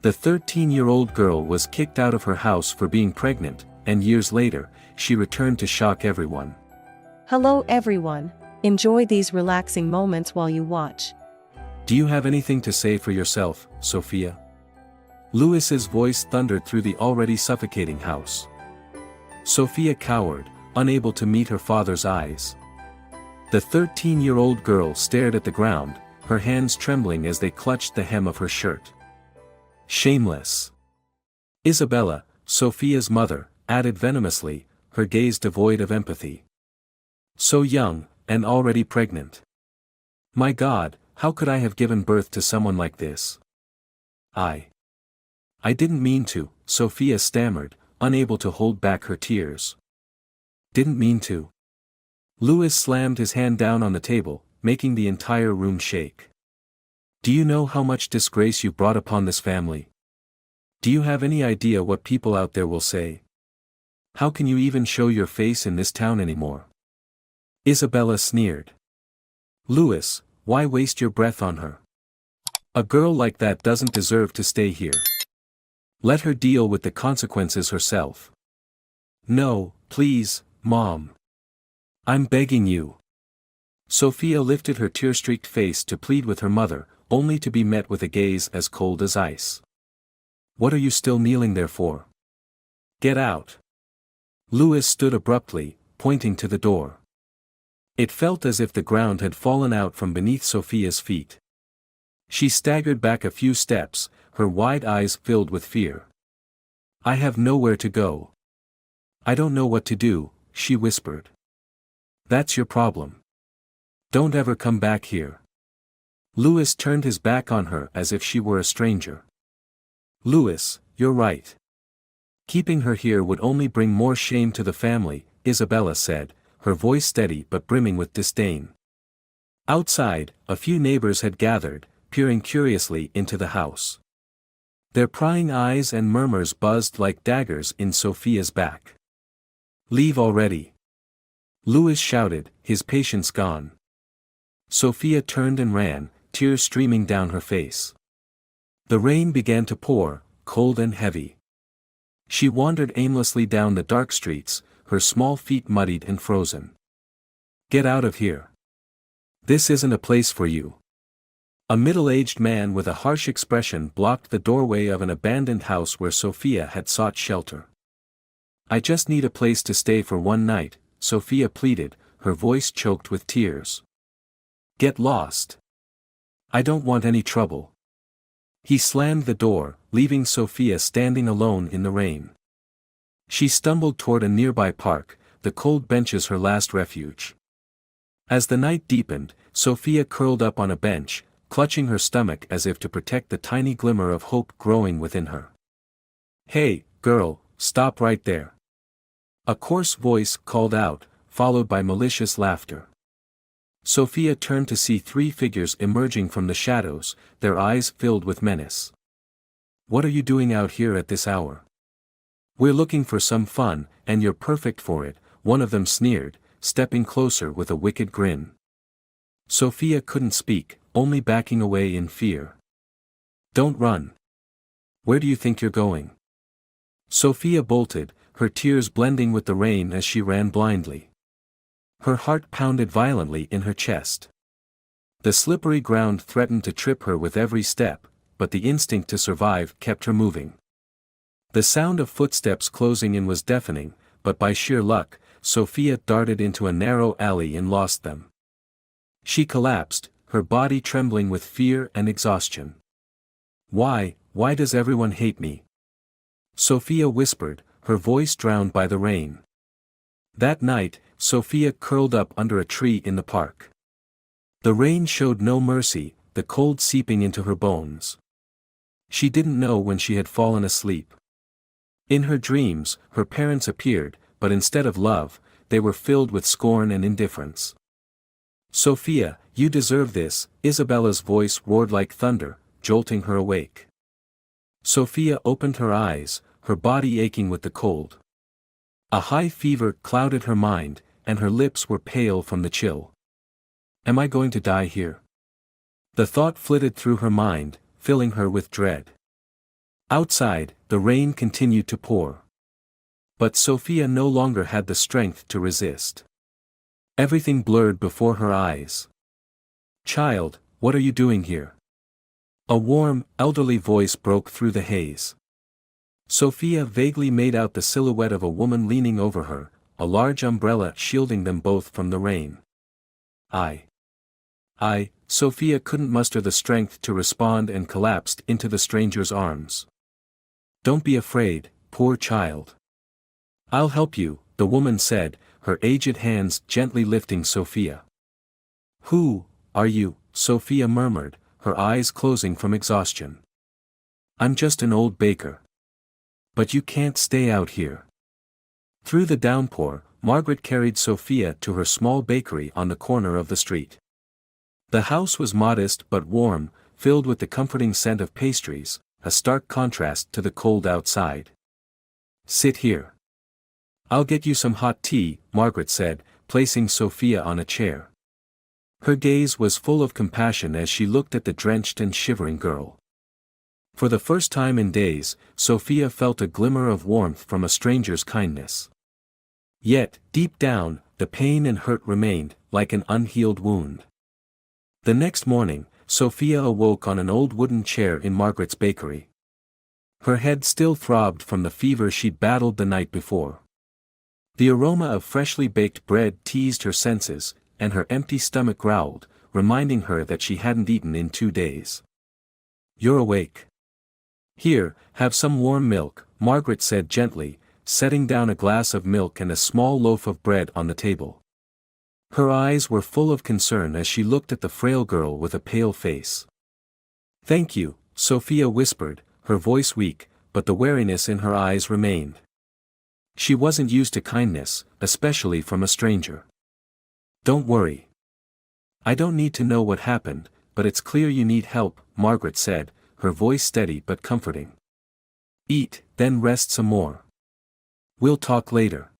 The 13-year-old girl was kicked out of her house for being pregnant, and years later, she returned to shock everyone. Hello everyone. Enjoy these relaxing moments while you watch. Do you have anything to say for yourself, Sophia? Louis's voice thundered through the already suffocating house. Sophia cowered, unable to meet her father's eyes. The 13-year-old girl stared at the ground, her hands trembling as they clutched the hem of her shirt. Shameless. Isabella, Sophia's mother, added venomously, her gaze devoid of empathy. So young, and already pregnant. My God, how could I have given birth to someone like this? I didn't mean to, Sophia stammered, unable to hold back her tears. Didn't mean to. Louis slammed his hand down on the table, making the entire room shake. Do you know how much disgrace you brought upon this family? Do you have any idea what people out there will say? How can you even show your face in this town anymore? Isabella sneered. Louis, why waste your breath on her? A girl like that doesn't deserve to stay here. Let her deal with the consequences herself. No, please, Mom. I'm begging you. Sophia lifted her tear-streaked face to plead with her mother, only to be met with a gaze as cold as ice. What are you still kneeling there for? Get out. Louis stood abruptly, pointing to the door. It felt as if the ground had fallen out from beneath Sophia's feet. She staggered back a few steps, her wide eyes filled with fear. I have nowhere to go. I don't know what to do, she whispered. That's your problem. Don't ever come back here. Louis turned his back on her as if she were a stranger. Louis, you're right. Keeping her here would only bring more shame to the family, Isabella said, her voice steady but brimming with disdain. Outside, a few neighbors had gathered, peering curiously into the house. Their prying eyes and murmurs buzzed like daggers in Sophia's back. Leave already. Louis shouted, his patience gone. Sophia turned and ran, tears streaming down her face. The rain began to pour, cold and heavy. She wandered aimlessly down the dark streets, her small feet muddied and frozen. Get out of here. This isn't a place for you. A middle-aged man with a harsh expression blocked the doorway of an abandoned house where Sophia had sought shelter. I just need a place to stay for one night, Sophia pleaded, her voice choked with tears. Get lost. I don't want any trouble. He slammed the door, leaving Sophia standing alone in the rain. She stumbled toward a nearby park, the cold benches her last refuge. As the night deepened, Sophia curled up on a bench, clutching her stomach as if to protect the tiny glimmer of hope growing within her. Hey, girl, stop right there. A coarse voice called out, followed by malicious laughter. Sophia turned to see three figures emerging from the shadows, their eyes filled with menace. What are you doing out here at this hour? We're looking for some fun, and you're perfect for it, one of them sneered, stepping closer with a wicked grin. Sophia couldn't speak, only backing away in fear. Don't run. Where do you think you're going? Sophia bolted, her tears blending with the rain as she ran blindly. Her heart pounded violently in her chest. The slippery ground threatened to trip her with every step, but the instinct to survive kept her moving. The sound of footsteps closing in was deafening, but by sheer luck, Sophia darted into a narrow alley and lost them. She collapsed, her body trembling with fear and exhaustion. Why does everyone hate me? Sophia whispered, her voice drowned by the rain. That night, Sophia curled up under a tree in the park. The rain showed no mercy, the cold seeping into her bones. She didn't know when she had fallen asleep. In her dreams, her parents appeared, but instead of love, they were filled with scorn and indifference. Sophia, you deserve this, Isabella's voice roared like thunder, jolting her awake. Sophia opened her eyes, her body aching with the cold. A high fever clouded her mind, and her lips were pale from the chill. Am I going to die here? The thought flitted through her mind, filling her with dread. Outside, the rain continued to pour. But Sophia no longer had the strength to resist. Everything blurred before her eyes. "Child, what are you doing here?" A warm, elderly voice broke through the haze. Sophia vaguely made out the silhouette of a woman leaning over her, a large umbrella shielding them both from the rain. Sophia couldn't muster the strength to respond and collapsed into the stranger's arms. "Don't be afraid, poor child. I'll help you," the woman said, her aged hands gently lifting Sophia. "Who are you?" Sophia murmured, her eyes closing from exhaustion. "I'm just an old baker. But you can't stay out here." Through the downpour, Margaret carried Sophia to her small bakery on the corner of the street. The house was modest but warm, filled with the comforting scent of pastries, a stark contrast to the cold outside. "Sit here. I'll get you some hot tea," Margaret said, placing Sophia on a chair. Her gaze was full of compassion as she looked at the drenched and shivering girl. For the first time in days, Sophia felt a glimmer of warmth from a stranger's kindness. Yet, deep down, the pain and hurt remained, like an unhealed wound. The next morning, Sophia awoke on an old wooden chair in Margaret's bakery. Her head still throbbed from the fever she'd battled the night before. The aroma of freshly baked bread teased her senses, and her empty stomach growled, reminding her that she hadn't eaten in 2 days. "You're awake. Here, have some warm milk," Margaret said gently, setting down a glass of milk and a small loaf of bread on the table. Her eyes were full of concern as she looked at the frail girl with a pale face. "Thank you," Sophia whispered, her voice weak, but the wariness in her eyes remained. She wasn't used to kindness, especially from a stranger. "Don't worry. I don't need to know what happened, but it's clear you need help," Margaret said, her voice steady but comforting. "Eat, then rest some more. We'll talk later."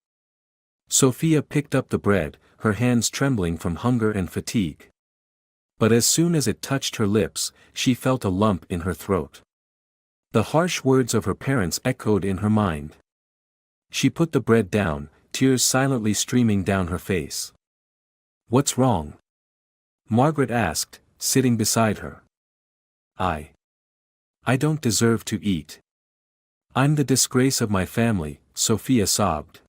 Sophia picked up the bread, her hands trembling from hunger and fatigue. But as soon as it touched her lips, she felt a lump in her throat. The harsh words of her parents echoed in her mind. She put the bread down, tears silently streaming down her face. "What's wrong?" Margaret asked, sitting beside her. I don't deserve to eat. I'm the disgrace of my family," Sophia sobbed.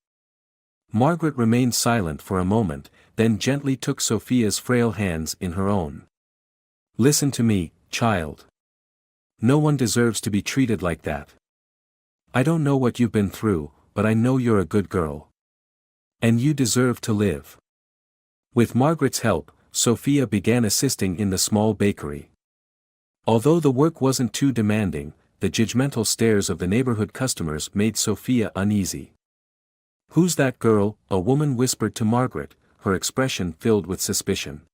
Margaret remained silent for a moment, then gently took Sophia's frail hands in her own. "Listen to me, child. No one deserves to be treated like that. I don't know what you've been through, but I know you're a good girl. And you deserve to live." With Margaret's help, Sophia began assisting in the small bakery. Although the work wasn't too demanding, the judgmental stares of the neighborhood customers made Sophia uneasy. "Who's that girl?" a woman whispered to Margaret, her expression filled with suspicion.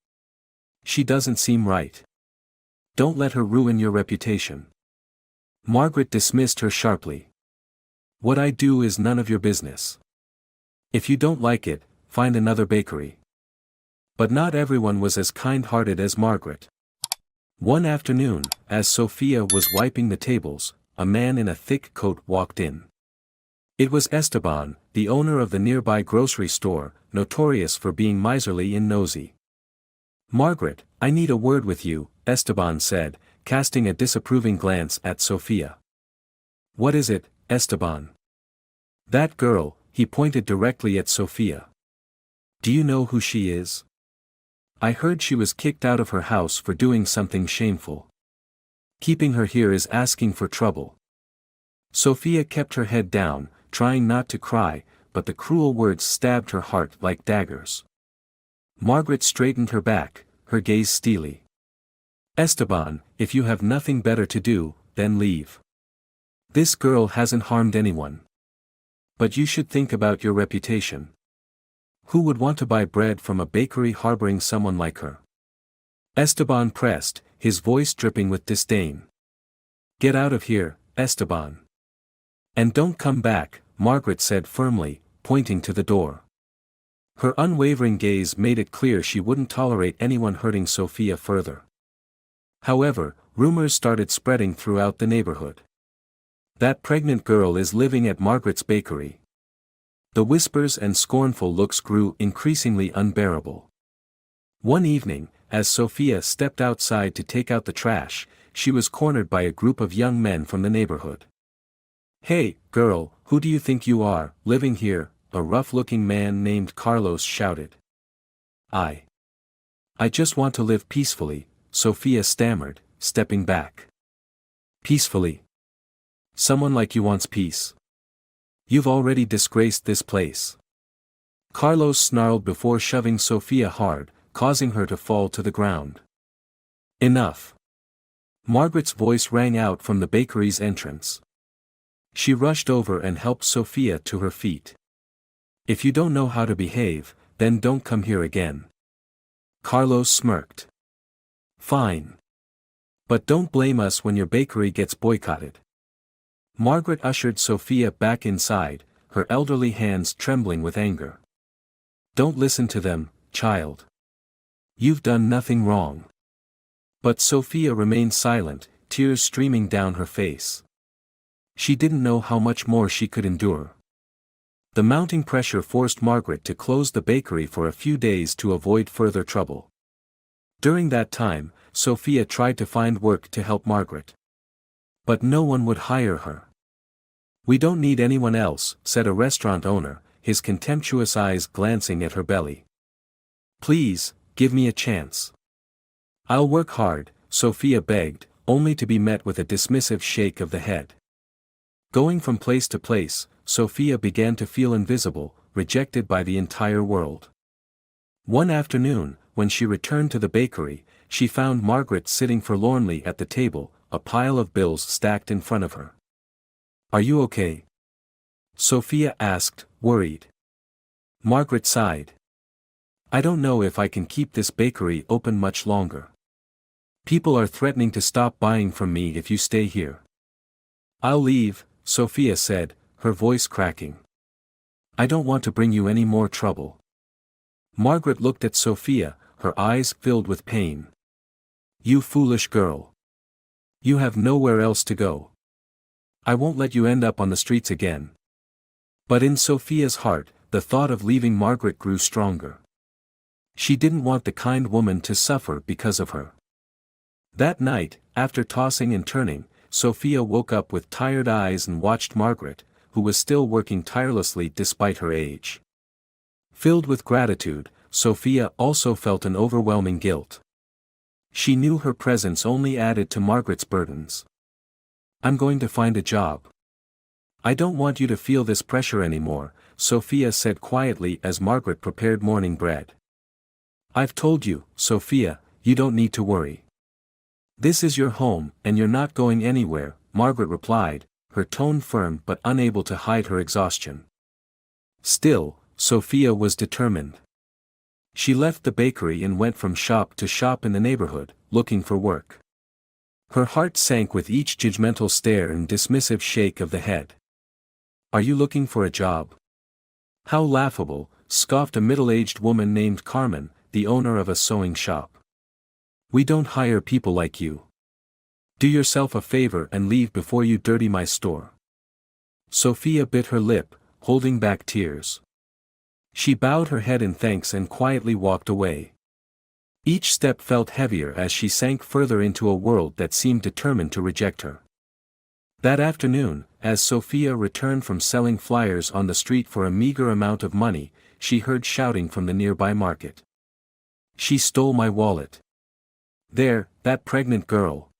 "She doesn't seem right. Don't let her ruin your reputation." Margaret dismissed her sharply. "What I do is none of your business. If you don't like it, find another bakery." But not everyone was as kind-hearted as Margaret. One afternoon, as Sophia was wiping the tables, a man in a thick coat walked in. It was Esteban, the owner of the nearby grocery store, notorious for being miserly and nosy. "Margaret, I need a word with you," Esteban said, casting a disapproving glance at Sophia. "What is it, Esteban?" "That girl," he pointed directly at Sophia. "Do you know who she is? I heard she was kicked out of her house for doing something shameful. Keeping her here is asking for trouble." Sophia kept her head down, trying not to cry, but the cruel words stabbed her heart like daggers. Margaret straightened her back, her gaze steely. "Esteban, if you have nothing better to do, then leave. This girl hasn't harmed anyone. But you should think about your reputation. Who would want to buy bread from a bakery harboring someone like her?" Esteban pressed, his voice dripping with disdain. "Get out of here, Esteban. And don't come back," Margaret said firmly, pointing to the door. Her unwavering gaze made it clear she wouldn't tolerate anyone hurting Sophia further. However, rumors started spreading throughout the neighborhood. That pregnant girl is living at Margaret's bakery. The whispers and scornful looks grew increasingly unbearable. One evening, as Sophia stepped outside to take out the trash, she was cornered by a group of young men from the neighborhood. "Hey, girl, who do you think you are, living here?" a rough-looking man named Carlos shouted. I just want to live peacefully," Sophia stammered, stepping back. "Peacefully? Someone like you wants peace. You've already disgraced this place." Carlos snarled before shoving Sophia hard, causing her to fall to the ground. "Enough." Margaret's voice rang out from the bakery's entrance. She rushed over and helped Sophia to her feet. "If you don't know how to behave, then don't come here again." Carlos smirked. "Fine. But don't blame us when your bakery gets boycotted." Margaret ushered Sophia back inside, her elderly hands trembling with anger. "Don't listen to them, child. You've done nothing wrong." But Sophia remained silent, tears streaming down her face. She didn't know how much more she could endure. The mounting pressure forced Margaret to close the bakery for a few days to avoid further trouble. During that time, Sophia tried to find work to help Margaret. But no one would hire her. "We don't need anyone else," said a restaurant owner, his contemptuous eyes glancing at her belly. "Please, give me a chance." "I'll work hard," Sophia begged, only to be met with a dismissive shake of the head. Going from place to place, Sophia began to feel invisible, rejected by the entire world. One afternoon, when she returned to the bakery, she found Margaret sitting forlornly at the table, a pile of bills stacked in front of her. "Are you okay?" Sophia asked, worried. Margaret sighed. "I don't know if I can keep this bakery open much longer. People are threatening to stop buying from me if you stay here." "I'll leave," Sophia said, her voice cracking. "I don't want to bring you any more trouble." Margaret looked at Sophia, her eyes filled with pain. "You foolish girl. You have nowhere else to go. I won't let you end up on the streets again." But in Sophia's heart, the thought of leaving Margaret grew stronger. She didn't want the kind woman to suffer because of her. That night, after tossing and turning, Sophia woke up with tired eyes and watched Margaret, who was still working tirelessly despite her age. Filled with gratitude, Sophia also felt an overwhelming guilt. She knew her presence only added to Margaret's burdens. "I'm going to find a job. I don't want you to feel this pressure anymore," Sophia said quietly as Margaret prepared morning bread. "I've told you, Sophia, you don't need to worry. This is your home, and you're not going anywhere," Margaret replied, her tone firm but unable to hide her exhaustion. Still, Sophia was determined. She left the bakery and went from shop to shop in the neighborhood, looking for work. Her heart sank with each judgmental stare and dismissive shake of the head. "Are you looking for a job?" "How laughable," scoffed a middle-aged woman named Carmen, the owner of a sewing shop. "We don't hire people like you. Do yourself a favor and leave before you dirty my store." Sophia bit her lip, holding back tears. She bowed her head in thanks and quietly walked away. Each step felt heavier as she sank further into a world that seemed determined to reject her. That afternoon, as Sophia returned from selling flyers on the street for a meager amount of money, she heard shouting from the nearby market. "She stole my wallet. There, that pregnant girl."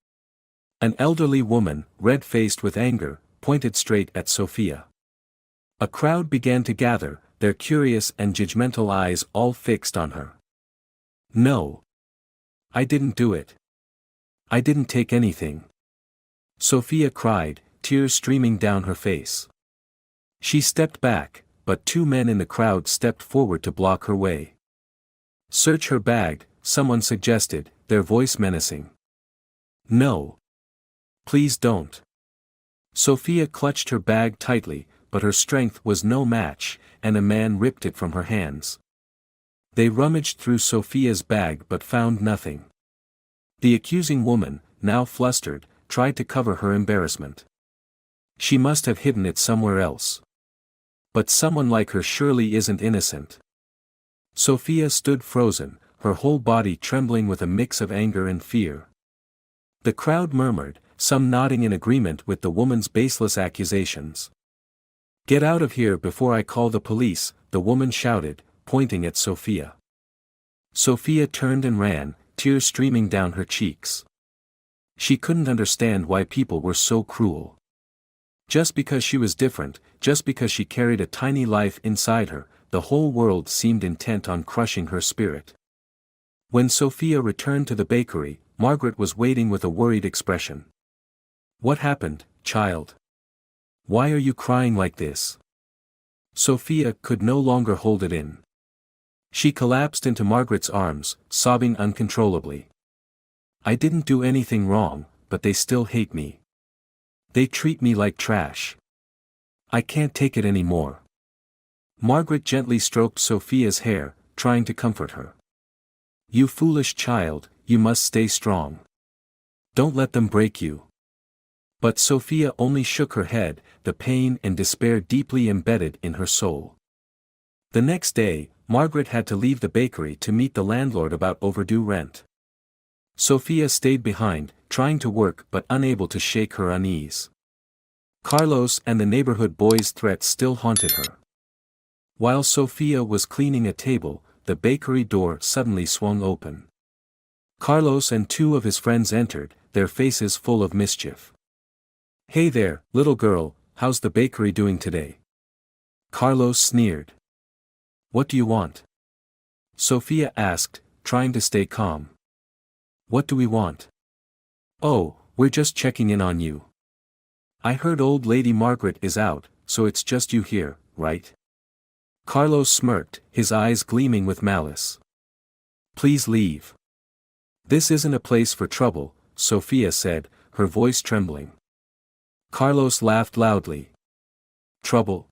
An elderly woman, red-faced with anger, pointed straight at Sophia. A crowd began to gather, their curious and judgmental eyes all fixed on her. "No. I didn't do it. I didn't take anything," Sophia cried, tears streaming down her face. She stepped back, but two men in the crowd stepped forward to block her way. "Search her bag," someone suggested, their voice menacing. "No. Please don't." Sophia clutched her bag tightly, but her strength was no match, and a man ripped it from her hands. They rummaged through Sophia's bag but found nothing. The accusing woman, now flustered, tried to cover her embarrassment. She must have hidden it somewhere else. But someone like her surely isn't innocent. Sophia stood frozen, her whole body trembling with a mix of anger and fear. The crowd murmured, some nodding in agreement with the woman's baseless accusations. "Get out of here before I call the police," the woman shouted, pointing at Sophia. Sophia turned and ran, tears streaming down her cheeks. She couldn't understand why people were so cruel. Just because she was different, just because she carried a tiny life inside her, the whole world seemed intent on crushing her spirit. When Sophia returned to the bakery, Margaret was waiting with a worried expression. "What happened, child? Why are you crying like this?" Sophia could no longer hold it in. She collapsed into Margaret's arms, sobbing uncontrollably. "I didn't do anything wrong, but they still hate me. They treat me like trash. I can't take it anymore." Margaret gently stroked Sophia's hair, trying to comfort her. "You foolish child, you must stay strong. Don't let them break you." But Sophia only shook her head, the pain and despair deeply embedded in her soul. The next day, Margaret had to leave the bakery to meet the landlord about overdue rent. Sophia stayed behind, trying to work but unable to shake her unease. Carlos and the neighborhood boys' threats still haunted her. While Sophia was cleaning a table, the bakery door suddenly swung open. Carlos and two of his friends entered, their faces full of mischief. "Hey there, little girl, how's the bakery doing today?" Carlos sneered. "What do you want?" Sophia asked, trying to stay calm. "What do we want?" "Oh, we're just checking in on you. I heard old lady Margaret is out, so it's just you here, right?" Carlos smirked, his eyes gleaming with malice. "Please leave. This isn't a place for trouble," Sophia said, her voice trembling. Carlos laughed loudly. "Trouble?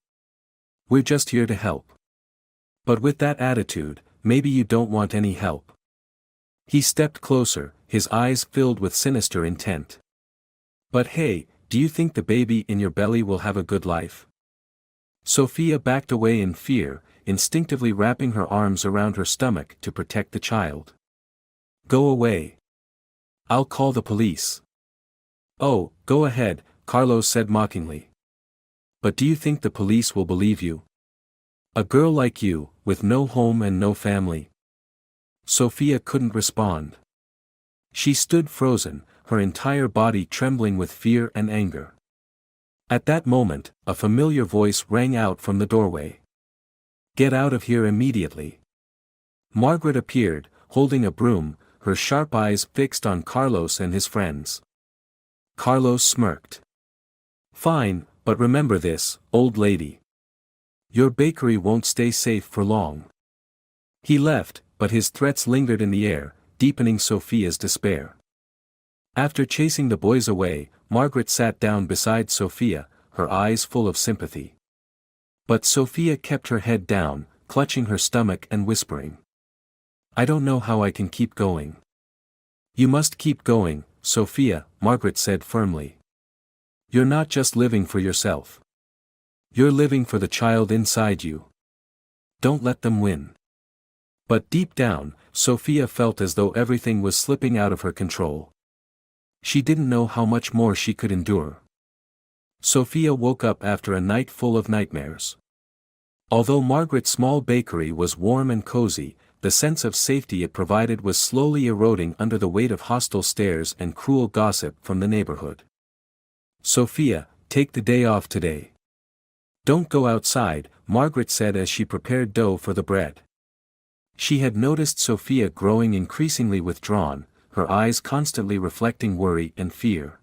We're just here to help. But with that attitude, maybe you don't want any help." He stepped closer, his eyes filled with sinister intent. "But hey, do you think the baby in your belly will have a good life?" Sophia backed away in fear, instinctively wrapping her arms around her stomach to protect the child. "Go away. I'll call the police." "Oh, go ahead," Carlos said mockingly. "But do you think the police will believe you? A girl like you, with no home and no family?" Sophia couldn't respond. She stood frozen, her entire body trembling with fear and anger. At that moment, a familiar voice rang out from the doorway. "Get out of here immediately." Margaret appeared, holding a broom, her sharp eyes fixed on Carlos and his friends. Carlos smirked. "Fine, but remember this, old lady. Your bakery won't stay safe for long." He left, but his threats lingered in the air, deepening Sophia's despair. After chasing the boys away, Margaret sat down beside Sophia, her eyes full of sympathy. But Sophia kept her head down, clutching her stomach and whispering. "I don't know how I can keep going." "You must keep going, Sophia," Margaret said firmly. "You're not just living for yourself. You're living for the child inside you. Don't let them win." But deep down, Sophia felt as though everything was slipping out of her control. She didn't know how much more she could endure. Sophia woke up after a night full of nightmares. Although Margaret's small bakery was warm and cozy, the sense of safety it provided was slowly eroding under the weight of hostile stares and cruel gossip from the neighborhood. "Sophia, take the day off today. Don't go outside," Margaret said as she prepared dough for the bread. She had noticed Sophia growing increasingly withdrawn, her eyes constantly reflecting worry and fear.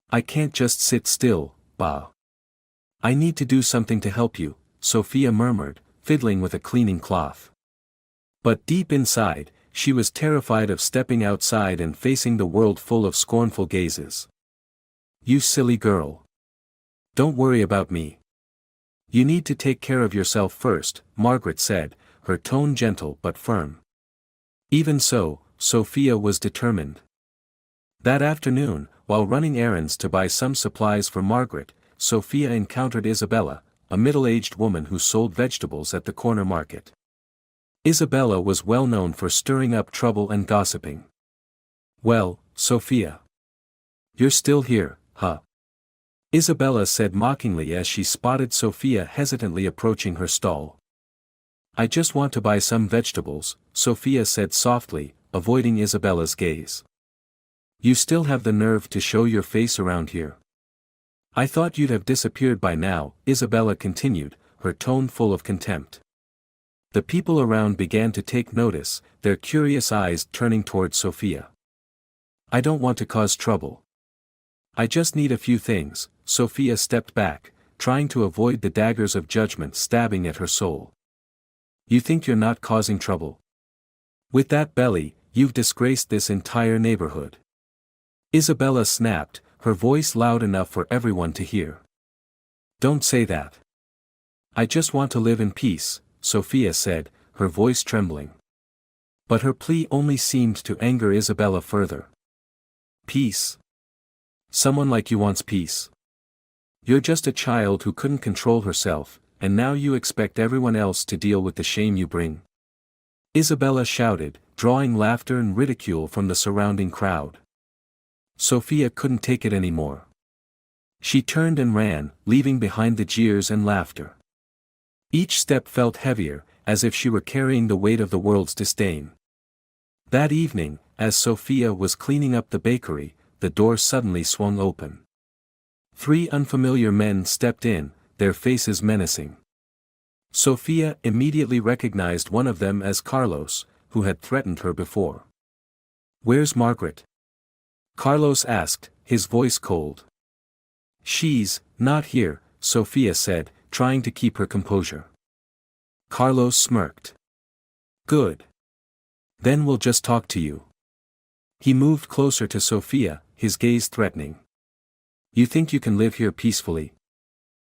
"I can't just sit still, Ba. I need to do something to help you," Sophia murmured, fiddling with a cleaning cloth. But deep inside, she was terrified of stepping outside and facing the world full of scornful gazes. "You silly girl. Don't worry about me. You need to take care of yourself first," Margaret said, her tone gentle but firm. Even so, Sophia was determined. That afternoon, while running errands to buy some supplies for Margaret, Sophia encountered Isabella, a middle-aged woman who sold vegetables at the corner market. Isabella was well known for stirring up trouble and gossiping. "Well, Sophia. You're still here, huh?" Isabella said mockingly as she spotted Sophia hesitantly approaching her stall. "I just want to buy some vegetables," Sophia said softly, avoiding Isabella's gaze. "You still have the nerve to show your face around here? I thought you'd have disappeared by now," Isabella continued, her tone full of contempt. The people around began to take notice, their curious eyes turning towards Sophia. "I don't want to cause trouble. I just need a few things." Sophia stepped back, trying to avoid the daggers of judgment stabbing at her soul. "You think you're not causing trouble? With that belly, you've disgraced this entire neighborhood." Isabella snapped, her voice loud enough for everyone to hear. "Don't say that. I just want to live in peace," Sophia said, her voice trembling. But her plea only seemed to anger Isabella further. "Peace? Someone like you wants peace? You're just a child who couldn't control herself, and now you expect everyone else to deal with the shame you bring?" Isabella shouted, drawing laughter and ridicule from the surrounding crowd. Sophia couldn't take it anymore. She turned and ran, leaving behind the jeers and laughter. Each step felt heavier, as if she were carrying the weight of the world's disdain. That evening, as Sophia was cleaning up the bakery, the door suddenly swung open. 3 unfamiliar men stepped in, their faces menacing. Sophia immediately recognized one of them as Carlos, who had threatened her before. "Where's Margaret?" Carlos asked, his voice cold. "She's not here," Sophia said, trying to keep her composure. Carlos smirked. "Good. Then we'll just talk to you." He moved closer to Sophia, his gaze threatening. "You think you can live here peacefully?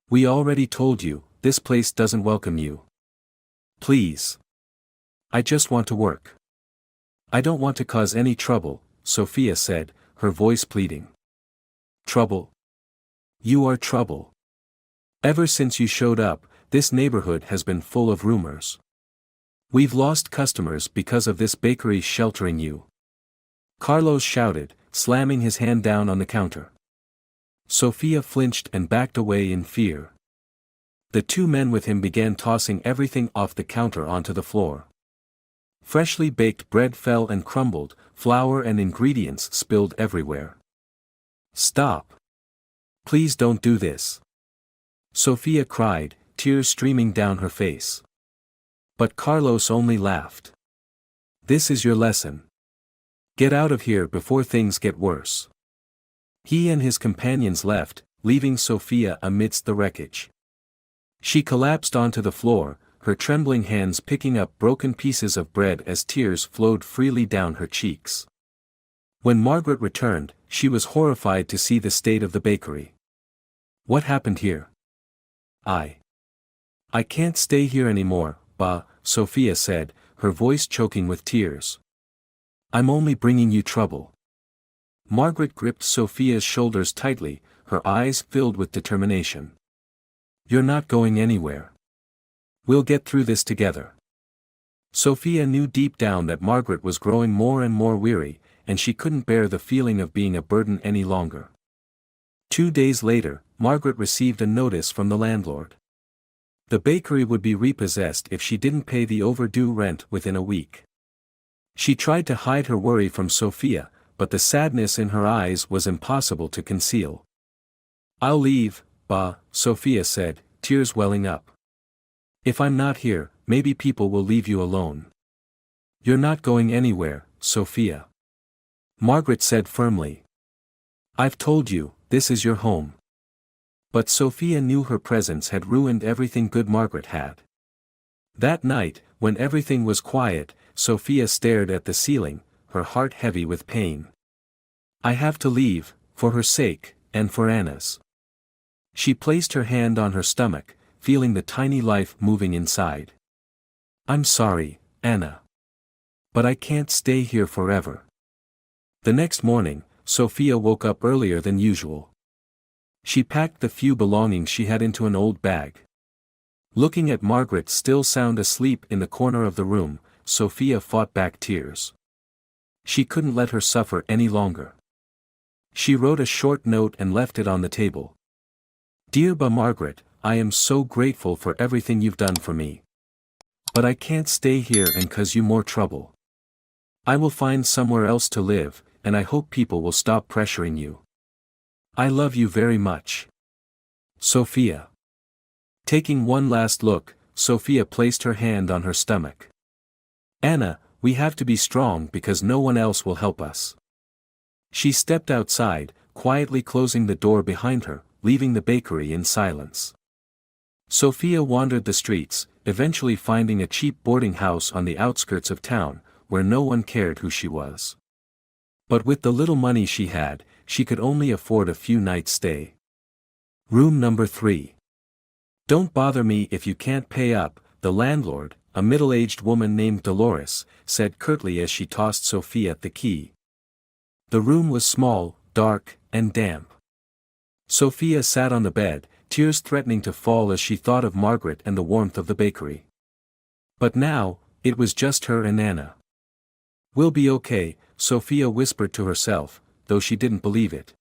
We already told you, this place doesn't welcome you. Please. I just want to work. I don't want to cause any trouble," Sophia said, her voice pleading. "Trouble? You are trouble. Ever since you showed up, this neighborhood has been full of rumors. We've lost customers because of this bakery sheltering you." Carlos shouted, slamming his hand down on the counter. Sophia flinched and backed away in fear. The 2 men with him began tossing everything off the counter onto the floor. Freshly baked bread fell and crumbled, flour and ingredients spilled everywhere. "Stop. Please don't do this," Sophia cried, tears streaming down her face. But Carlos only laughed. "This is your lesson. Get out of here before things get worse." He and his companions left, leaving Sophia amidst the wreckage. She collapsed onto the floor, her trembling hands picking up broken pieces of bread as tears flowed freely down her cheeks. When Margaret returned, she was horrified to see the state of the bakery. "What happened here? I can't stay here anymore, Ba," Sophia said, her voice choking with tears. "I'm only bringing you trouble." Margaret gripped Sophia's shoulders tightly, her eyes filled with determination. "You're not going anywhere. We'll get through this together." Sophia knew deep down that Margaret was growing more and more weary, and she couldn't bear the feeling of being a burden any longer. 2 days later, Margaret received a notice from the landlord. The bakery would be repossessed if she didn't pay the overdue rent within a week. She tried to hide her worry from Sophia, but the sadness in her eyes was impossible to conceal. "I'll leave, Ba," Sophia said, tears welling up. "If I'm not here, maybe people will leave you alone." "You're not going anywhere, Sophia," Margaret said firmly. "I've told you, this is your home." But Sophia knew her presence had ruined everything good Margaret had. That night, when everything was quiet, Sophia stared at the ceiling, her heart heavy with pain. "I have to leave, for her sake, and for Anna's." She placed her hand on her stomach, feeling the tiny life moving inside. "I'm sorry, Anna. But I can't stay here forever." The next morning, Sophia woke up earlier than usual. She packed the few belongings she had into an old bag. Looking at Margaret still sound asleep in the corner of the room, Sophia fought back tears. She couldn't let her suffer any longer. She wrote a short note and left it on the table. Dear Margaret, I am so grateful for everything you've done for me. But I can't stay here and cause you more trouble. I will find somewhere else to live, and I hope people will stop pressuring you. I love you very much. Sophia. Taking one last look, Sophia placed her hand on her stomach. Anna, we have to be strong because no one else will help us. She stepped outside, quietly closing the door behind her, leaving the bakery in silence. Sophia wandered the streets, eventually finding a cheap boarding house on the outskirts of town, where no one cared who she was. But with the little money she had, she could only afford a few nights' stay. Room number 3. Don't bother me if you can't pay up, the landlord, a middle-aged woman named Dolores, said curtly as she tossed Sophia the key. The room was small, dark, and damp. Sophia sat on the bed, tears threatening to fall as she thought of Margaret and the warmth of the bakery. But now, it was just her and Anna. We'll be okay, Sophia whispered to herself, though she didn't believe it.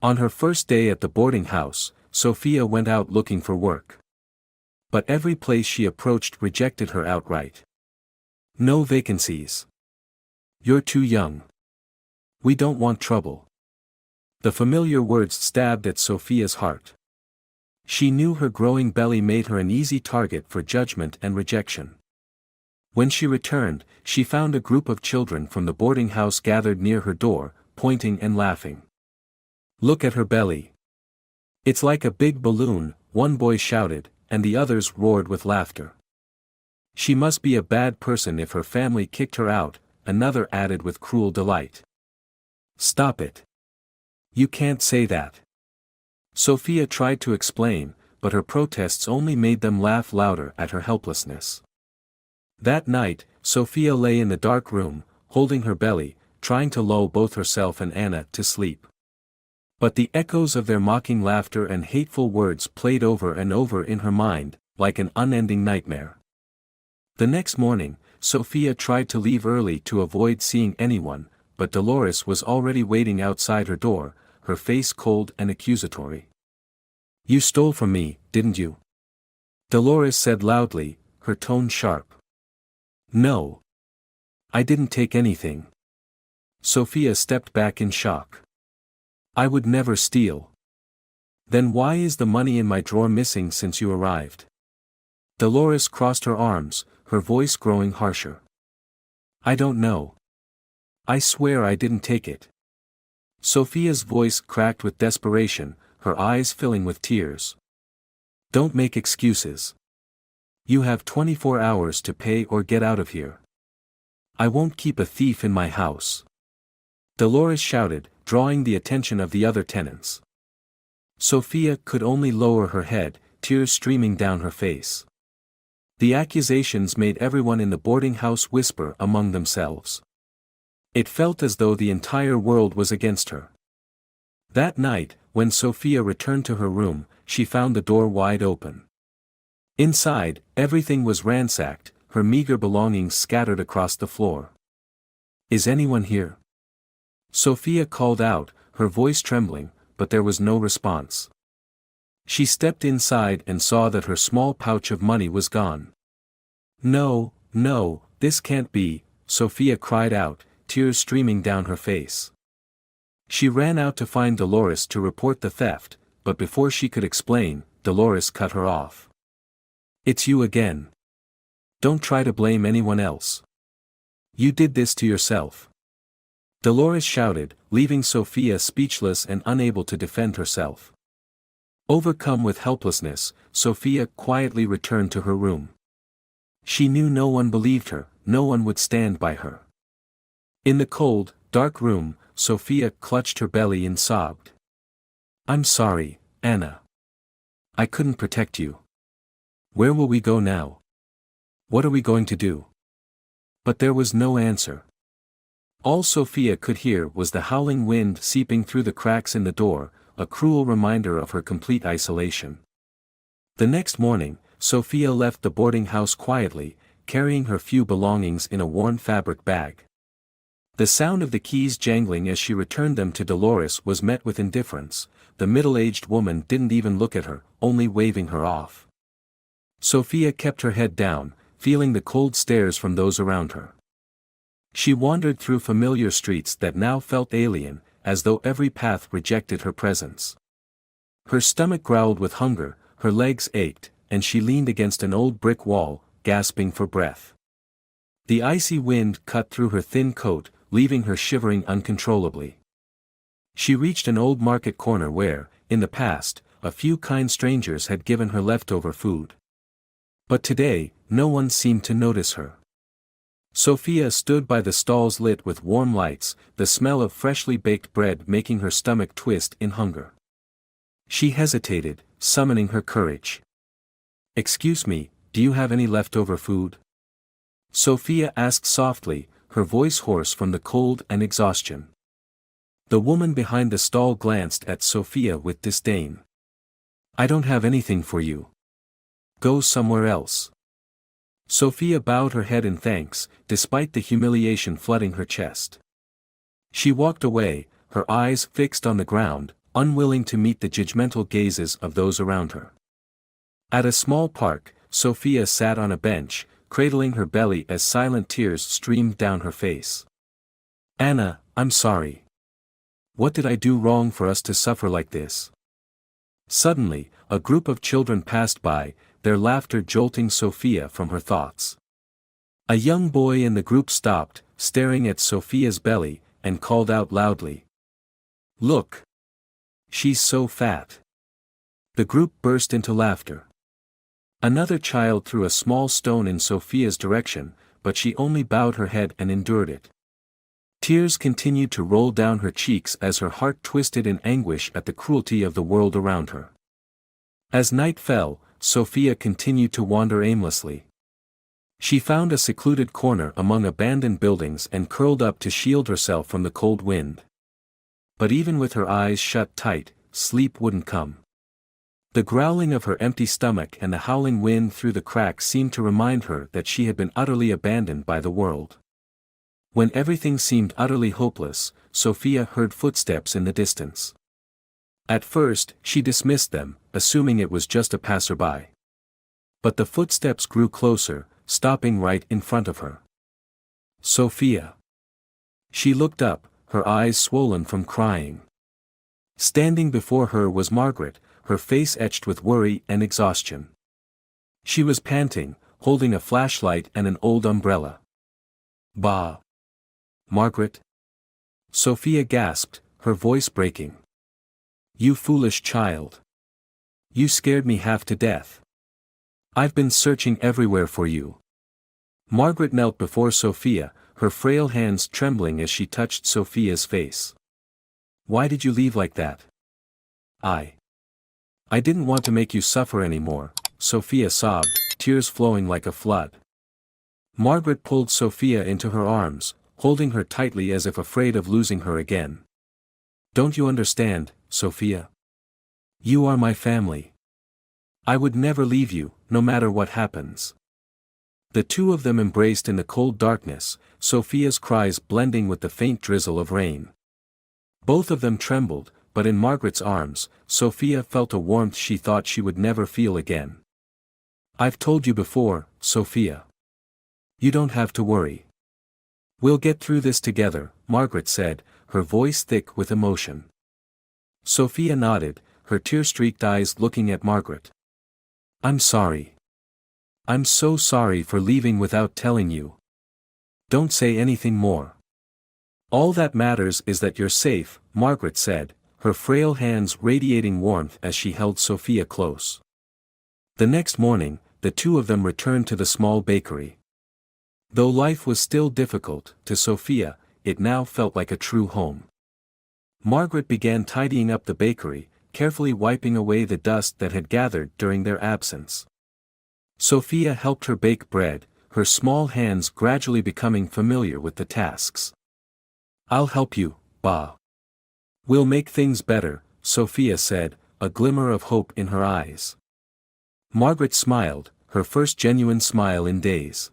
On her first day at the boarding house, Sophia went out looking for work. But every place she approached rejected her outright. No vacancies. You're too young. We don't want trouble. The familiar words stabbed at Sophia's heart. She knew her growing belly made her an easy target for judgment and rejection. When she returned, she found a group of children from the boarding house gathered near her door, pointing and laughing. Look at her belly. It's like a big balloon, one boy shouted, and the others roared with laughter. She must be a bad person if her family kicked her out, another added with cruel delight. Stop it. You can't say that. Sophia tried to explain, but her protests only made them laugh louder at her helplessness. That night, Sophia lay in the dark room, holding her belly, trying to lull both herself and Anna to sleep. But the echoes of their mocking laughter and hateful words played over and over in her mind, like an unending nightmare. The next morning, Sophia tried to leave early to avoid seeing anyone, but Dolores was already waiting outside her door, her face cold and accusatory. You stole from me, didn't you? Dolores said loudly, her tone sharp. No. I didn't take anything. Sophia stepped back in shock. I would never steal. Then why is the money in my drawer missing since you arrived? Dolores crossed her arms, her voice growing harsher. I don't know. I swear I didn't take it. Sophia's voice cracked with desperation, her eyes filling with tears. Don't make excuses. You have 24 hours to pay or get out of here. I won't keep a thief in my house. Dolores shouted, drawing the attention of the other tenants. Sophia could only lower her head, tears streaming down her face. The accusations made everyone in the boarding house whisper among themselves. It felt as though the entire world was against her. That night, when Sophia returned to her room, she found the door wide open. Inside, everything was ransacked, her meager belongings scattered across the floor. Is anyone here? Sophia called out, her voice trembling, but there was no response. She stepped inside and saw that her small pouch of money was gone. No, no, this can't be, Sophia cried out, tears streaming down her face. She ran out to find Dolores to report the theft, but before she could explain, Dolores cut her off. It's you again. Don't try to blame anyone else. You did this to yourself. Dolores shouted, leaving Sophia speechless and unable to defend herself. Overcome with helplessness, Sophia quietly returned to her room. She knew no one believed her, no one would stand by her. In the cold, dark room, Sophia clutched her belly and sobbed. I'm sorry, Anna. I couldn't protect you. Where will we go now? What are we going to do? But there was no answer. All Sophia could hear was the howling wind seeping through the cracks in the door, a cruel reminder of her complete isolation. The next morning, Sophia left the boarding house quietly, carrying her few belongings in a worn fabric bag. The sound of the keys jangling as she returned them to Dolores was met with indifference. The middle-aged woman didn't even look at her, only waving her off. Sophia kept her head down, feeling the cold stares from those around her. She wandered through familiar streets that now felt alien, as though every path rejected her presence. Her stomach growled with hunger, her legs ached, and she leaned against an old brick wall, gasping for breath. The icy wind cut through her thin coat, leaving her shivering uncontrollably. She reached an old market corner where, in the past, a few kind strangers had given her leftover food. But today, no one seemed to notice her. Sophia stood by the stalls lit with warm lights, the smell of freshly baked bread making her stomach twist in hunger. She hesitated, summoning her courage. "Excuse me, do you have any leftover food?" Sophia asked softly, her voice hoarse from the cold and exhaustion. The woman behind the stall glanced at Sophia with disdain. "I don't have anything for you. Go somewhere else." Sophia bowed her head in thanks, despite the humiliation flooding her chest. She walked away, her eyes fixed on the ground, unwilling to meet the judgmental gazes of those around her. At a small park, Sophia sat on a bench, cradling her belly as silent tears streamed down her face. "Anna, I'm sorry. What did I do wrong for us to suffer like this?" Suddenly, a group of children passed by, their laughter jolting Sophia from her thoughts. A young boy in the group stopped, staring at Sophia's belly, and called out loudly, "Look! She's so fat!" The group burst into laughter. Another child threw a small stone in Sophia's direction, but she only bowed her head and endured it. Tears continued to roll down her cheeks as her heart twisted in anguish at the cruelty of the world around her. As night fell, Sophia continued to wander aimlessly. She found a secluded corner among abandoned buildings and curled up to shield herself from the cold wind. But even with her eyes shut tight, sleep wouldn't come. The growling of her empty stomach and the howling wind through the cracks seemed to remind her that she had been utterly abandoned by the world. When everything seemed utterly hopeless, Sophia heard footsteps in the distance. At first, she dismissed them, assuming it was just a passerby. But the footsteps grew closer, stopping right in front of her. "Sophia." She looked up, her eyes swollen from crying. Standing before her was Margaret, her face etched with worry and exhaustion. She was panting, holding a flashlight and an old umbrella. "Bah! Margaret?" Sophia gasped, her voice breaking. "You foolish child. You scared me half to death. I've been searching everywhere for you." Margaret knelt before Sophia, her frail hands trembling as she touched Sophia's face. "Why did you leave like that?" I didn't want to make you suffer anymore," Sophia sobbed, tears flowing like a flood. Margaret pulled Sophia into her arms, holding her tightly as if afraid of losing her again. "Don't you understand, Sophia? You are my family. I would never leave you, no matter what happens." The two of them embraced in the cold darkness, Sophia's cries blending with the faint drizzle of rain. Both of them trembled, but in Margaret's arms, Sophia felt a warmth she thought she would never feel again. "I've told you before, Sophia. You don't have to worry. We'll get through this together," Margaret said, her voice thick with emotion. Sophia nodded, her tear-streaked eyes looking at Margaret. "I'm sorry. I'm so sorry for leaving without telling you. Don't say anything more. All that matters is that you're safe," Margaret said, her frail hands radiating warmth as she held Sophia close. The next morning, the two of them returned to the small bakery. Though life was still difficult, to Sophia, it now felt like a true home. Margaret began tidying up the bakery, carefully wiping away the dust that had gathered during their absence. Sophia helped her bake bread, her small hands gradually becoming familiar with the tasks. "I'll help you, Ba. We'll make things better," Sophia said, a glimmer of hope in her eyes. Margaret smiled, her first genuine smile in days.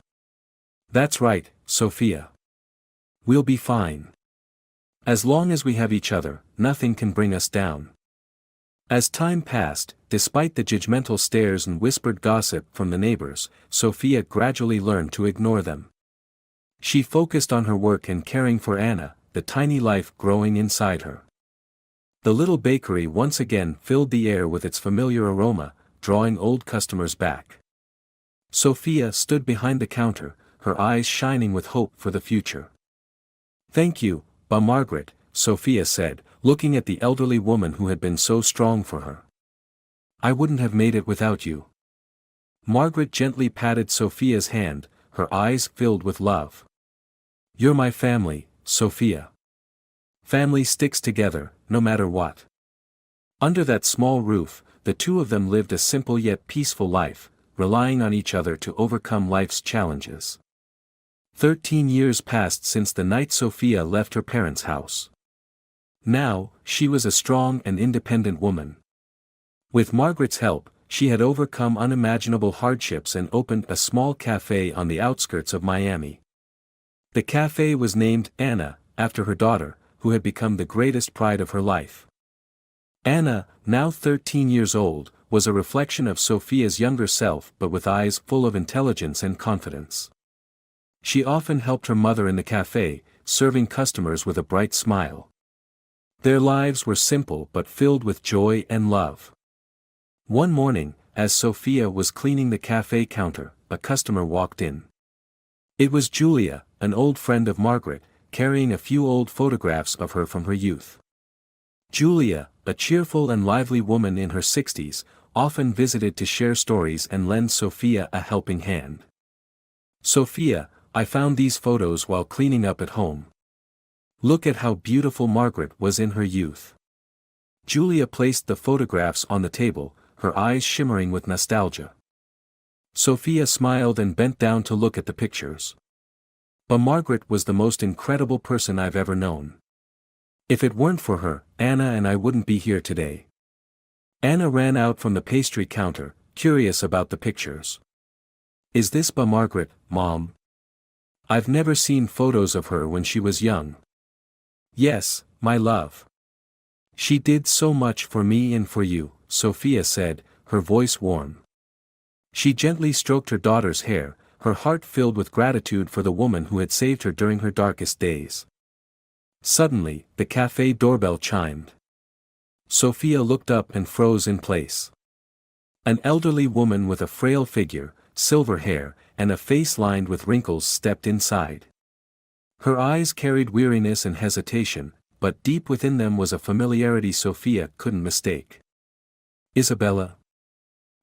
That's right, Sophia. We'll be fine. As long as we have each other, nothing can bring us down. As time passed, despite the judgmental stares and whispered gossip from the neighbors, Sophia gradually learned to ignore them. She focused on her work and caring for Anna, the tiny life growing inside her. The little bakery once again filled the air with its familiar aroma, drawing old customers back. Sophia stood behind the counter, her eyes shining with hope for the future. Thank you, Margaret, Sophia said, looking at the elderly woman who had been so strong for her. I wouldn't have made it without you. Margaret gently patted Sophia's hand, her eyes filled with love. You're my family, Sophia. Family sticks together, no matter what. Under that small roof, the two of them lived a simple yet peaceful life, relying on each other to overcome life's challenges. 13 years passed since the night Sophia left her parents' house. Now, she was a strong and independent woman. With Margaret's help, she had overcome unimaginable hardships and opened a small cafe on the outskirts of Miami. The cafe was named Anna, after her daughter, who had become the greatest pride of her life. Anna, now 13 years old, was a reflection of Sophia's younger self but with eyes full of intelligence and confidence. She often helped her mother in the cafe, serving customers with a bright smile. Their lives were simple but filled with joy and love. One morning, as Sophia was cleaning the cafe counter, a customer walked in. It was Julia, an old friend of Margaret, carrying a few old photographs of her from her youth. Julia, a cheerful and lively woman in her 60s, often visited to share stories and lend Sophia a helping hand. Sophia, I found these photos while cleaning up at home. Look at how beautiful Margaret was in her youth. Julia placed the photographs on the table, her eyes shimmering with nostalgia. Sophia smiled and bent down to look at the pictures. But Margaret was the most incredible person I've ever known. If it weren't for her, Anna and I wouldn't be here today. Anna ran out from the pastry counter, curious about the pictures. Is this Margaret, Mom? I've never seen photos of her when she was young. Yes, my love. She did so much for me and for you, Sophia said, her voice warm. She gently stroked her daughter's hair, her heart filled with gratitude for the woman who had saved her during her darkest days. Suddenly, the cafe doorbell chimed. Sophia looked up and froze in place. An elderly woman with a frail figure, silver hair, and a face lined with wrinkles stepped inside. Her eyes carried weariness and hesitation, but deep within them was a familiarity Sophia couldn't mistake. Isabella?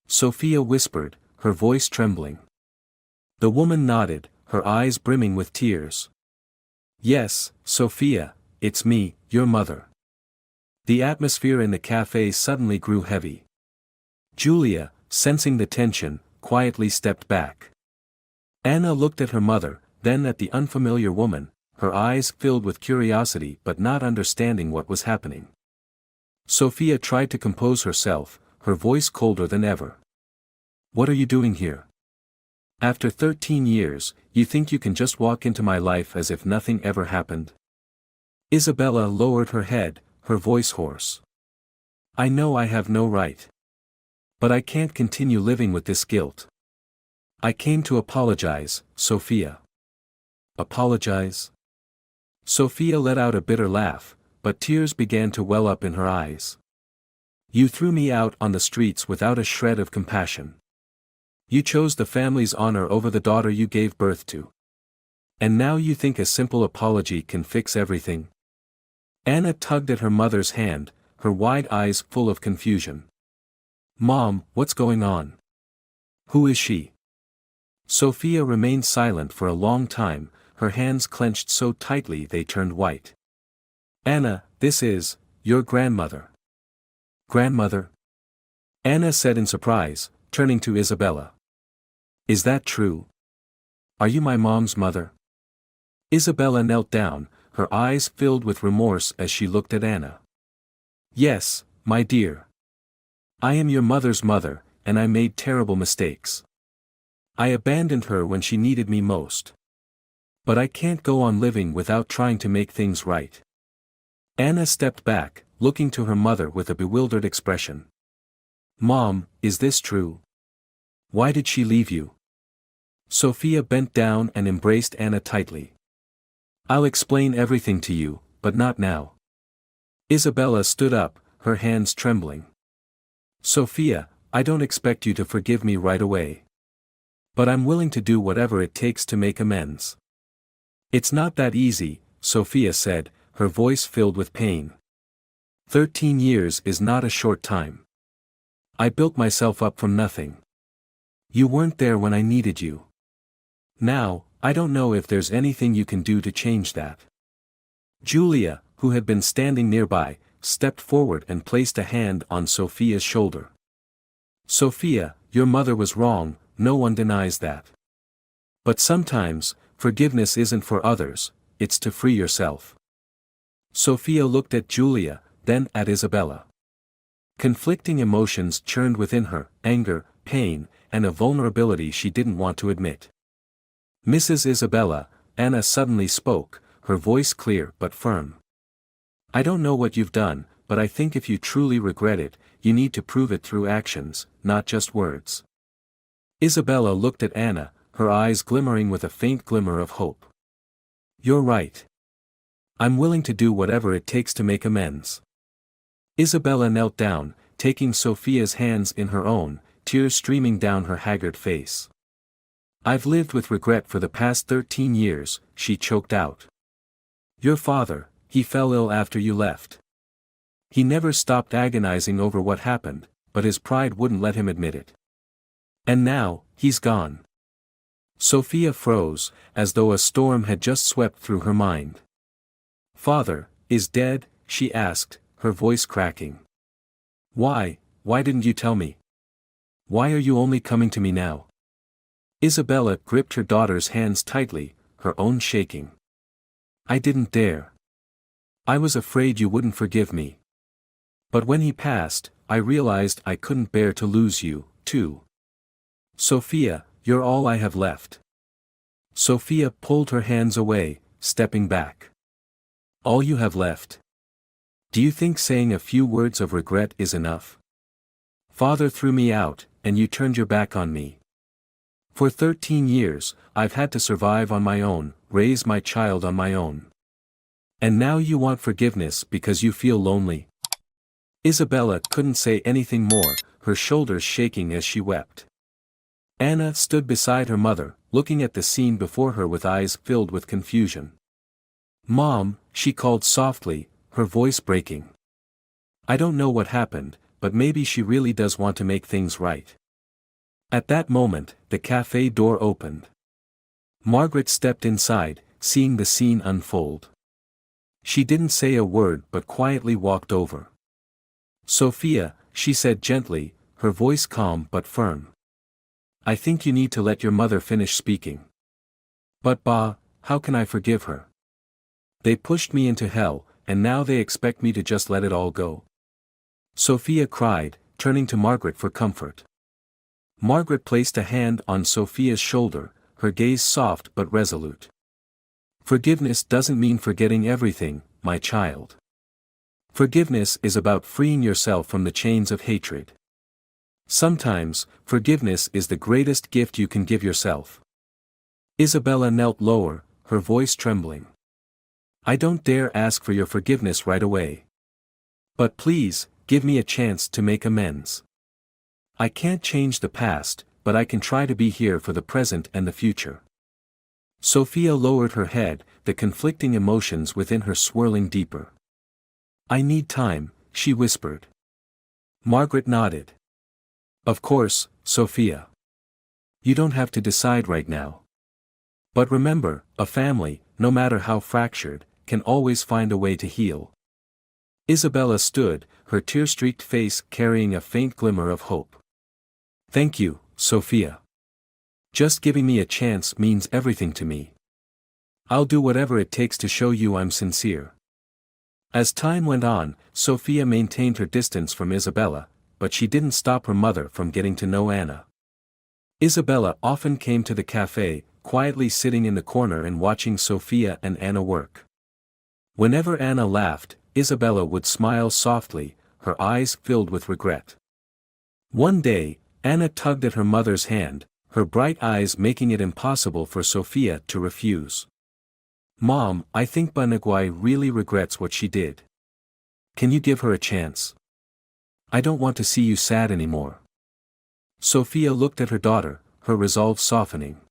Sophia whispered, her voice trembling. The woman nodded, her eyes brimming with tears. Yes, Sophia, it's me, your mother. The atmosphere in the cafe suddenly grew heavy. Julia, sensing the tension, quietly stepped back. Anna looked at her mother, then at the unfamiliar woman, her eyes filled with curiosity but not understanding what was happening. Sophia tried to compose herself, her voice colder than ever. What are you doing here? After 13 years, you think you can just walk into my life as if nothing ever happened? Isabella lowered her head, her voice hoarse. I know I have no right. But I can't continue living with this guilt. I came to apologize, Sophia. Apologize? Sophia let out a bitter laugh, but tears began to well up in her eyes. You threw me out on the streets without a shred of compassion. You chose the family's honor over the daughter you gave birth to. And now you think a simple apology can fix everything? Anna tugged at her mother's hand, her wide eyes full of confusion. Mom, what's going on? Who is she? Sophia remained silent for a long time, her hands clenched so tightly they turned white. Anna, this is your grandmother. Grandmother? Anna said in surprise, turning to Isabella. Is that true? Are you my mom's mother? Isabella knelt down, her eyes filled with remorse as she looked at Anna. Yes, My dear. I am your mother's mother, and I made terrible mistakes. I abandoned her when she needed me most. But I can't go on living without trying to make things right. Anna stepped back, looking to her mother with a bewildered expression. Mom, is this true? Why did she leave you? Sophia bent down and embraced Anna tightly. I'll explain everything to you, but not now. Isabella stood up, her hands trembling. Sophia, I don't expect you to forgive me right away. But I'm willing to do whatever it takes to make amends. It's not that easy, Sophia said, her voice filled with pain. 13 years is not a short time. I built myself up from nothing. You weren't there when I needed you. Now, I don't know if there's anything you can do to change that. Julia, who had been standing nearby, stepped forward and placed a hand on Sophia's shoulder. Sophia, your mother was wrong, no one denies that. But sometimes, forgiveness isn't for others, it's to free yourself. Sophia looked at Julia, then at Isabella. Conflicting emotions churned within her, anger, pain, and a vulnerability she didn't want to admit. Mrs. Isabella, Anna suddenly spoke, her voice clear but firm. I don't know what you've done, but I think if you truly regret it, you need to prove it through actions, not just words. Isabella looked at Anna, her eyes glimmering with a faint glimmer of hope. You're right. I'm willing to do whatever it takes to make amends. Isabella knelt down, taking Sophia's hands in her own, tears streaming down her haggard face. I've lived with regret for the past 13 years, she choked out. Your father, he fell ill after you left. He never stopped agonizing over what happened, but his pride wouldn't let him admit it. And now, he's gone. Sophia froze, as though a storm had just swept through her mind. Father, is dead? She asked, her voice cracking. Why didn't you tell me? Why are you only coming to me now? Isabella gripped her daughter's hands tightly, her own shaking. I didn't dare. I was afraid you wouldn't forgive me. But when he passed, I realized I couldn't bear to lose you, too. Sophia, you're all I have left. Sophia pulled her hands away, stepping back. All you have left? Do you think saying a few words of regret is enough? Father threw me out, and you turned your back on me. For 13 years, I've had to survive on my own, raise my child on my own. And now you want forgiveness because you feel lonely? Isabella couldn't say anything more, her shoulders shaking as she wept. Anna stood beside her mother, looking at the scene before her with eyes filled with confusion. Mom, she called softly, her voice breaking. I don't know what happened, but maybe she really does want to make things right. At that moment, the cafe door opened. Margaret stepped inside, seeing the scene unfold. She didn't say a word but quietly walked over. Sophia, she said gently, her voice calm but firm. I think you need to let your mother finish speaking. But how can I forgive her? They pushed me into hell, and now they expect me to just let it all go. Sophia cried, turning to Margaret for comfort. Margaret placed a hand on Sophia's shoulder, her gaze soft but resolute. Forgiveness doesn't mean forgetting everything, my child. Forgiveness is about freeing yourself from the chains of hatred. Sometimes, forgiveness is the greatest gift you can give yourself. Isabella knelt lower, her voice trembling. I don't dare ask for your forgiveness right away. But please, give me a chance to make amends. I can't change the past, but I can try to be here for the present and the future. Sophia lowered her head, the conflicting emotions within her swirling deeper. I need time, she whispered. Margaret nodded. Of course, Sophia. You don't have to decide right now. But remember, a family, no matter how fractured, can always find a way to heal. Isabella stood, her tear-streaked face carrying a faint glimmer of hope. Thank you, Sophia. Just giving me a chance means everything to me. I'll do whatever it takes to show you I'm sincere. As time went on, Sophia maintained her distance from Isabella, but she didn't stop her mother from getting to know Anna. Isabella often came to the cafe, quietly sitting in the corner and watching Sophia and Anna work. Whenever Anna laughed, Isabella would smile softly, her eyes filled with regret. One day, Anna tugged at her mother's hand, her bright eyes making it impossible for Sophia to refuse. "Mom, I think Banagwai really regrets what she did. Can you give her a chance? I don't want to see you sad anymore." Sophia looked at her daughter, her resolve softening.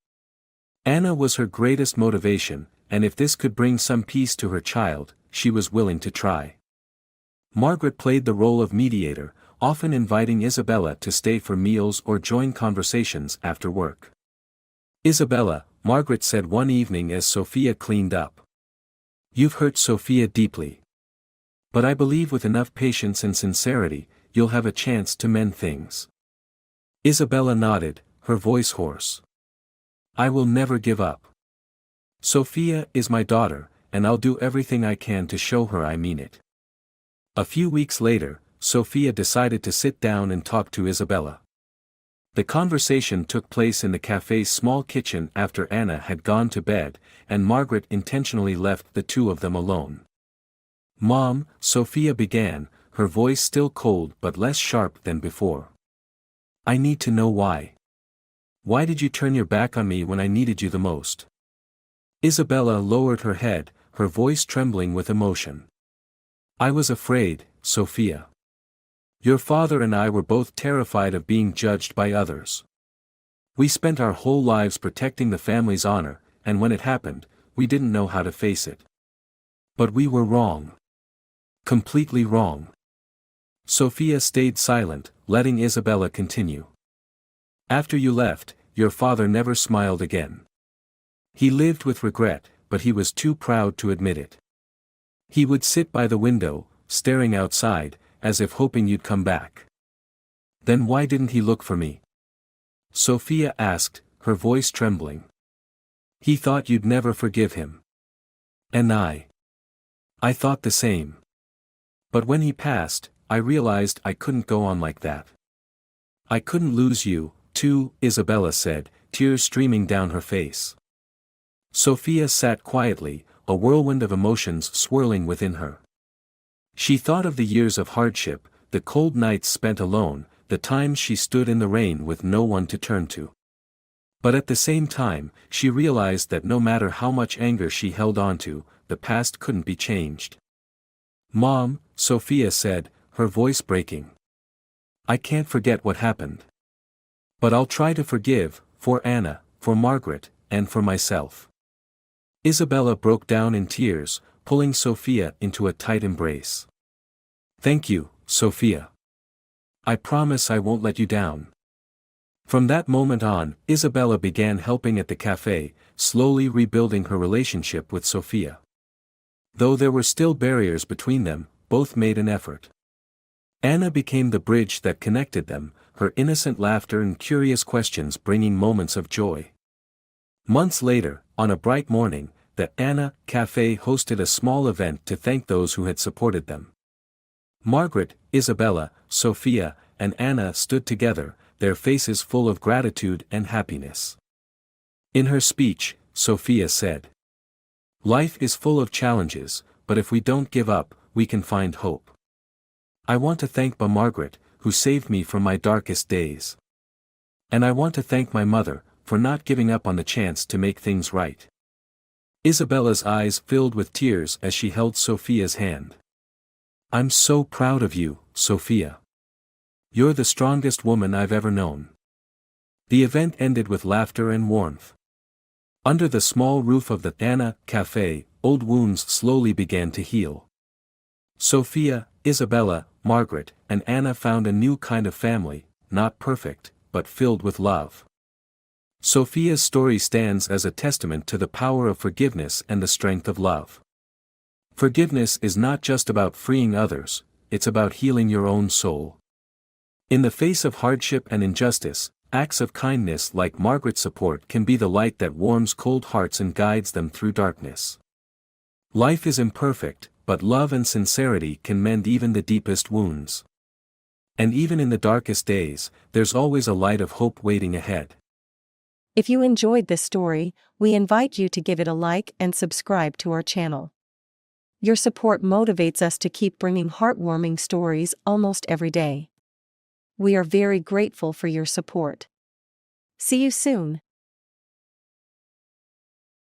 Anna was her greatest motivation, and if this could bring some peace to her child, she was willing to try. Margaret played the role of mediator, often inviting Isabella to stay for meals or join conversations after work. "Isabella," Margaret said one evening as Sophia cleaned up, "you've hurt Sophia deeply. But I believe with enough patience and sincerity, you'll have a chance to mend things." Isabella nodded, her voice hoarse. "I will never give up. Sophia is my daughter, and I'll do everything I can to show her I mean it." A few weeks later, Sophia decided to sit down and talk to Isabella. The conversation took place in the cafe's small kitchen after Anna had gone to bed, and Margaret intentionally left the two of them alone. "Mom," Sophia began, her voice still cold but less sharp than before. "I need to know why. Why did you turn your back on me when I needed you the most?" Isabella lowered her head, her voice trembling with emotion. "I was afraid, Sophia. Your father and I were both terrified of being judged by others. We spent our whole lives protecting the family's honor, and when it happened, we didn't know how to face it. But we were wrong. Completely wrong." Sophia stayed silent, letting Isabella continue. "After you left, your father never smiled again. He lived with regret, but he was too proud to admit it. He would sit by the window, staring outside, as if hoping you'd come back." "Then why didn't he look for me?" Sophia asked, her voice trembling. "He thought you'd never forgive him. And I thought the same. But when he passed, I realized I couldn't go on like that. I couldn't lose you, too," Isabella said, tears streaming down her face. Sophia sat quietly, a whirlwind of emotions swirling within her. She thought of the years of hardship, the cold nights spent alone, the times she stood in the rain with no one to turn to. But at the same time, she realized that no matter how much anger she held onto, the past couldn't be changed. "Mom," Sophia said, her voice breaking. "I can't forget what happened. But I'll try to forgive, for Anna, for Margaret, and for myself." Isabella broke down in tears, pulling Sophia into a tight embrace. "Thank you, Sophia. I promise I won't let you down." From that moment on, Isabella began helping at the cafe, slowly rebuilding her relationship with Sophia. Though there were still barriers between them, both made an effort. Anna became the bridge that connected them, her innocent laughter and curious questions bringing moments of joy. Months later, on a bright morning, the Anna Cafe hosted a small event to thank those who had supported them. Margaret, Isabella, Sophia, and Anna stood together, their faces full of gratitude and happiness. In her speech, Sophia said, "Life is full of challenges, but if we don't give up, we can find hope. I want to thank Margaret, who saved me from my darkest days. And I want to thank my mother, for not giving up on the chance to make things right." Isabella's eyes filled with tears as she held Sophia's hand. "I'm so proud of you, Sophia. You're the strongest woman I've ever known." The event ended with laughter and warmth. Under the small roof of the Anna Cafe, old wounds slowly began to heal. Sophia, Isabella, Margaret, and Anna found a new kind of family, not perfect, but filled with love. Sophia's story stands as a testament to the power of forgiveness and the strength of love. Forgiveness is not just about freeing others, it's about healing your own soul. In the face of hardship and injustice, acts of kindness like Margaret's support can be the light that warms cold hearts and guides them through darkness. Life is imperfect, but love and sincerity can mend even the deepest wounds. And even in the darkest days, there's always a light of hope waiting ahead. If you enjoyed this story, we invite you to give it a like and subscribe to our channel. Your support motivates us to keep bringing heartwarming stories almost every day. We are very grateful for your support. See you soon.